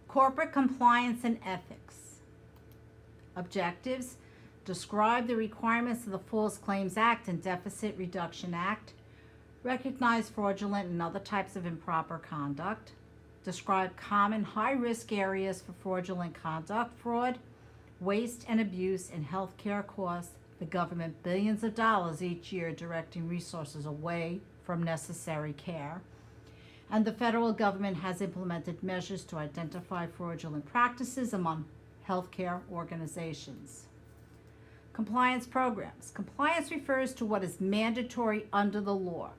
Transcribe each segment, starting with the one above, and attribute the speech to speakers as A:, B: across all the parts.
A: Corporate compliance and ethics. Objectives: describe the requirements of the False Claims Act and Deficit Reduction Act, recognize fraudulent and other types of improper conduct, describe common high-risk areas for fraudulent conduct, fraud, waste and abuse, and healthcare costs the government billions of dollars each year directing resources away from necessary care. And the federal government has implemented measures to identify fraudulent practices among healthcare organizations. Compliance programs. Compliance refers to what is mandatory under the law.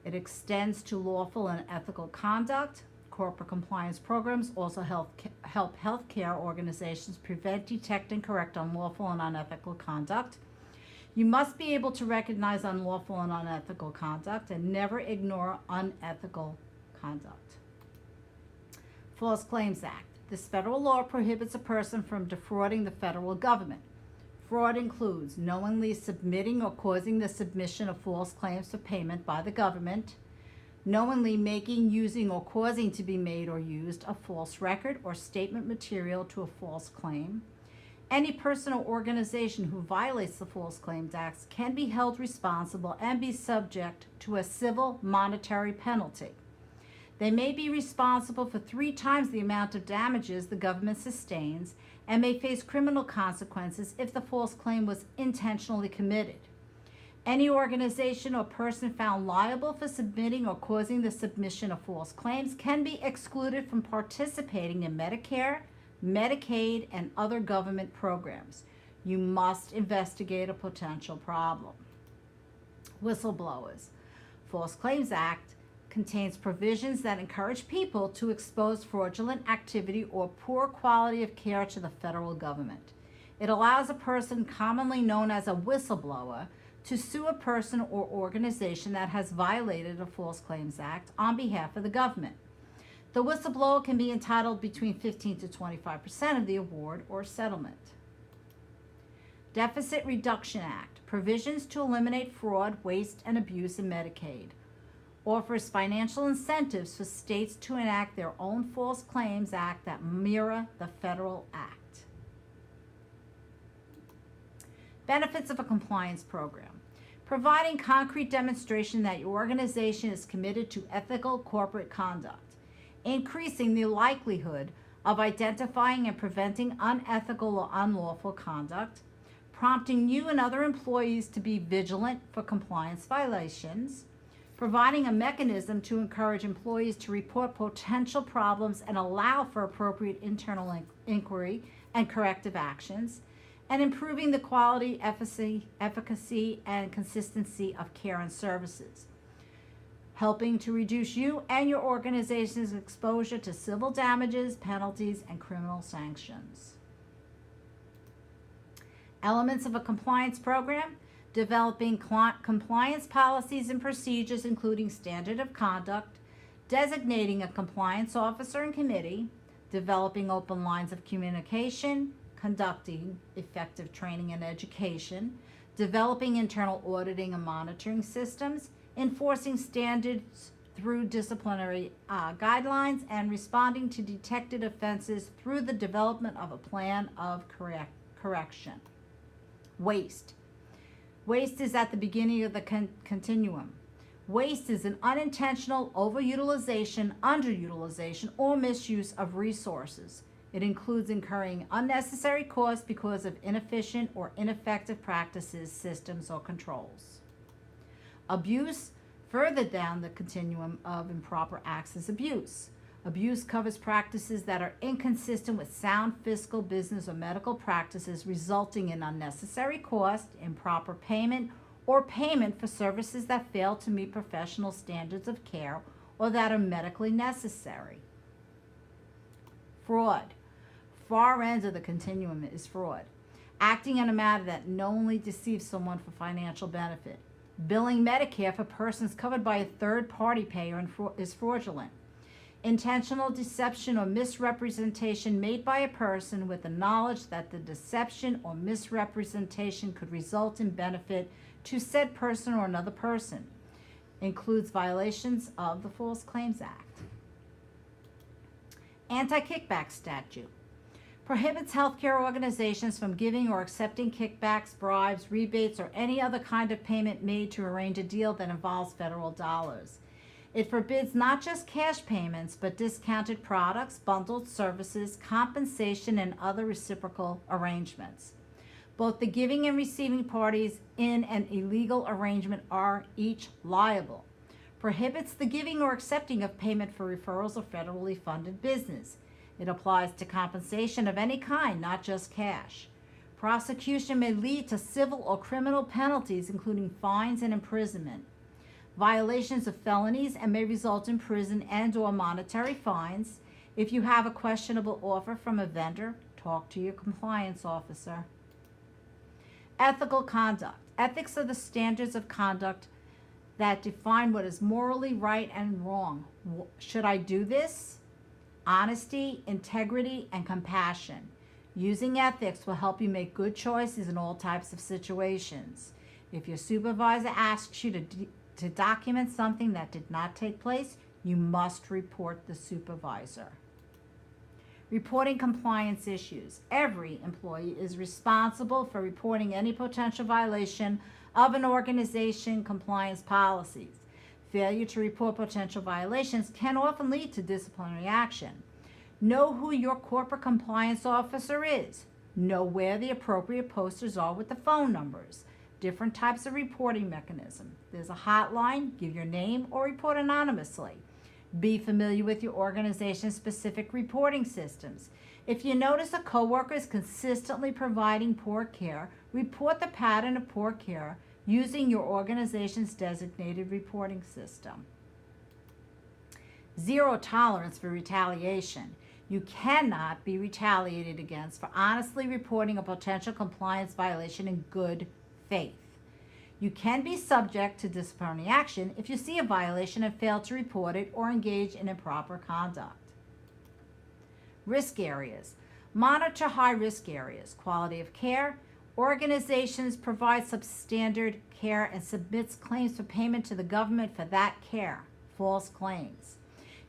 A: It extends to lawful and ethical conduct. Corporate compliance programs also help healthcare organizations prevent, detect, and correct unlawful and unethical conduct. You must be able to recognize unlawful and unethical conduct and never ignore unethical conduct. False Claims Act. This federal law prohibits a person from defrauding the federal government. Fraud includes knowingly submitting or causing the submission of false claims for payment by the government, knowingly making, using, or causing to be made or used a false record or statement material to a false claim. Any person or organization who violates the False Claims Act can be held responsible and be subject to a civil monetary penalty. They may be responsible for 3 times the amount of damages the government sustains and may face criminal consequences if the false claim was intentionally committed. Any organization or person found liable for submitting or causing the submission of false claims can be excluded from participating in Medicare, Medicaid, and other government programs. You must investigate a potential problem. Whistleblowers. False Claims Act contains provisions that encourage people to expose fraudulent activity or poor quality of care to the federal government. It allows a person commonly known as a whistleblower to sue a person or organization that has violated the False Claims Act on behalf of the government. The whistleblower can be entitled between 15 to 25% of the award or settlement. Deficit Reduction Act, provisions to eliminate fraud, waste, and abuse in Medicaid, offers financial incentives for states to enact their own False Claims Act that mirror the federal act. Benefits of a compliance program. Providing concrete demonstration that your organization is committed to ethical corporate conduct. Increasing the likelihood of identifying and preventing unethical or unlawful conduct. Prompting you and other employees to be vigilant for compliance violations. Providing a mechanism to encourage employees to report potential problems and allow for appropriate internal inquiry and corrective actions. And improving the quality, efficacy, and consistency of care and services. Helping to reduce you and your organization's exposure to civil damages, penalties, and criminal sanctions. Elements of a compliance program: developing compliance policies and procedures, including standard of conduct, designating a compliance officer and committee, developing open lines of communication, conducting effective training and education, developing internal auditing and monitoring systems, enforcing standards through disciplinary guidelines, and responding to detected offenses through the development of a plan of correction. Waste. Waste is at the beginning of the continuum. Waste is an unintentional overutilization, underutilization, or misuse of resources. It includes incurring unnecessary costs because of inefficient or ineffective practices, systems, or controls. Abuse. Further down the continuum of improper acts is abuse. Abuse covers practices that are inconsistent with sound fiscal, business, or medical practices, resulting in unnecessary cost, improper payment, or payment for services that fail to meet professional standards of care or that are medically necessary. Fraud. Far end of the continuum is fraud. Acting in a manner that knowingly deceives someone for financial benefit. Billing Medicare for persons covered by a third-party payer is fraudulent. Intentional deception or misrepresentation made by a person with the knowledge that the deception or misrepresentation could result in benefit to said person or another person includes violations of the False Claims Act. Anti-kickback statute prohibits healthcare organizations from giving or accepting kickbacks, bribes, rebates, or any other kind of payment made to arrange a deal that involves federal dollars. It forbids not just cash payments, but discounted products, bundled services, compensation, and other reciprocal arrangements. Both the giving and receiving parties in an illegal arrangement are each liable. Prohibits the giving or accepting of payment for referrals of federally funded business. It applies to compensation of any kind, not just cash. Prosecution may lead to civil or criminal penalties, including fines and imprisonment. Violations of felonies and may result in prison and/or monetary fines. If you have a questionable offer from a vendor, talk to your compliance officer. Ethical conduct. Ethics are the standards of conduct that define what is morally right and wrong. Should I do this? Honesty, integrity, and compassion. Using ethics will help you make good choices in all types of situations. If your supervisor asks you to document something that did not take place, you must report the supervisor. Reporting compliance issues. Every employee is responsible for reporting any potential violation of an organization compliance policies. Failure to report potential violations can often lead to disciplinary action. Know who your corporate compliance officer is. Know where the appropriate posters are with the phone numbers. Different types of reporting mechanism. There's a hotline, give your name, or report anonymously. Be familiar with your organization's specific reporting systems. If you notice a coworker is consistently providing poor care, report the pattern of poor care using your organization's designated reporting system. Zero tolerance for retaliation. You cannot be retaliated against for honestly reporting a potential compliance violation in good faith. You can be subject to disciplinary action if you see a violation and fail to report it or engage in improper conduct. Risk areas. Monitor high-risk areas. Quality of care. Organizations provide substandard care and submits claims for payment to the government for that care. False claims.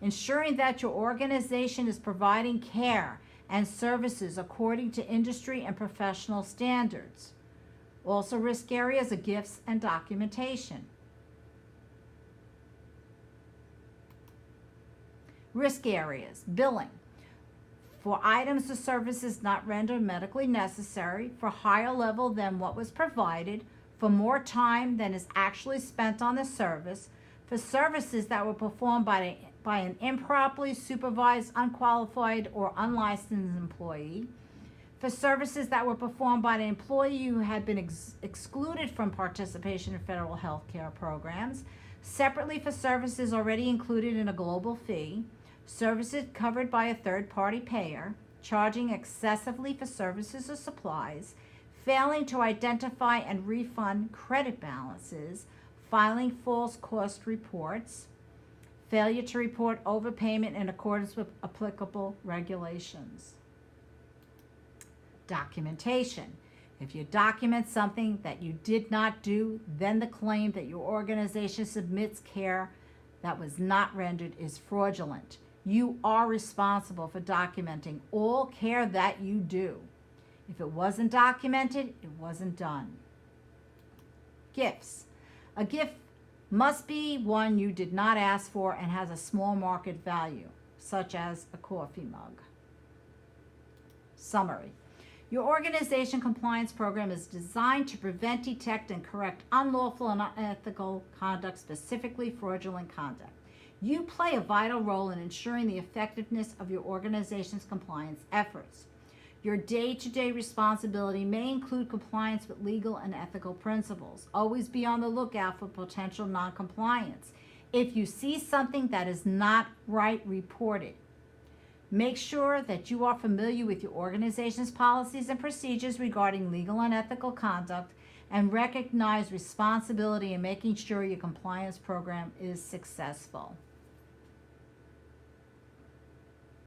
A: Ensuring that your organization is providing care and services according to industry and professional standards. Also, risk areas are gifts and documentation. Risk areas. Billing. For items or services not rendered medically necessary, for higher level than what was provided, for more time than is actually spent on the service, for services that were performed by an improperly supervised, unqualified, or unlicensed employee, for services that were performed by an employee who had been excluded from participation in federal health care programs, separately for services already included in a global fee, services covered by a third-party payer, charging excessively for services or supplies, failing to identify and refund credit balances, filing false cost reports, failure to report overpayment in accordance with applicable regulations. Documentation. If you document something that you did not do, then the claim that your organization submits care that was not rendered is fraudulent. You are responsible for documenting all care that you do. If it wasn't documented, it wasn't done. Gifts. A gift must be one you did not ask for and has a small market value, such as a coffee mug. Summary. Your organization compliance program is designed to prevent, detect, and correct unlawful and unethical conduct, specifically fraudulent conduct. You play a vital role in ensuring the effectiveness of your organization's compliance efforts. Your day-to-day responsibility may include compliance with legal and ethical principles. Always be on the lookout for potential noncompliance. If you see something that is not right, report it. Make sure that you are familiar with your organization's policies and procedures regarding legal and ethical conduct, and recognize responsibility in making sure your compliance program is successful.